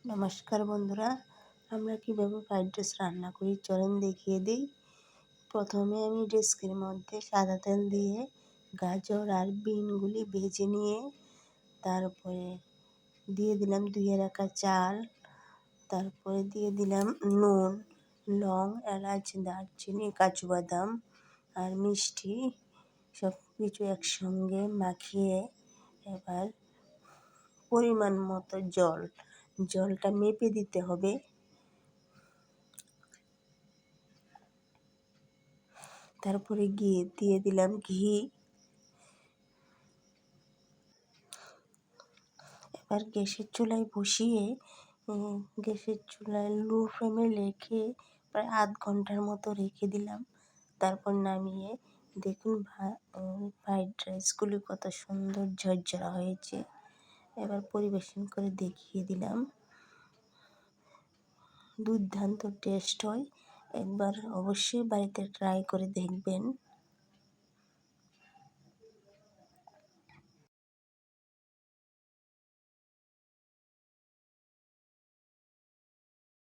নমস্কার বন্ধুরা, আমরা কীভাবে ফ্রাইড রাইস রান্না করি চলেন দেখিয়ে দিই। প্রথমে আমি ডেস্কের মধ্যে সাদা তেল দিয়ে গাজর আর বিনগুলি ভেজে নিয়ে তারপরে দিয়ে দিলাম ধুয়ে রাখা চাল, তারপরে দিয়ে দিলাম নুন, লং, এলাচ, দারচিনি, কাজু বাদাম আর মিষ্টি সব কিছু একসঙ্গে মাখিয়ে এবার পরিমাণ মতো জলটা মেপে দিতে হবে। তারপরে দিয়ে দিলাম ঘি। এবার গ্যাসের চুলায় বসিয়ে গ্যাসের চুলায় লো ফ্লেমে রেখে প্রায় আধ ঘন্টার মতো রেখে দিলাম। তারপর নামিয়ে দেখুন ফ্রাইড রাইসগুলি কত সুন্দর ঝরঝরা হয়েছে। এবার পরিবেশন করে দেখিয়ে দিলাম। দুর্দান্ত টেস্ট হয়, একবার অবশ্যই বাড়িতে ট্রাই করে দেখবেন।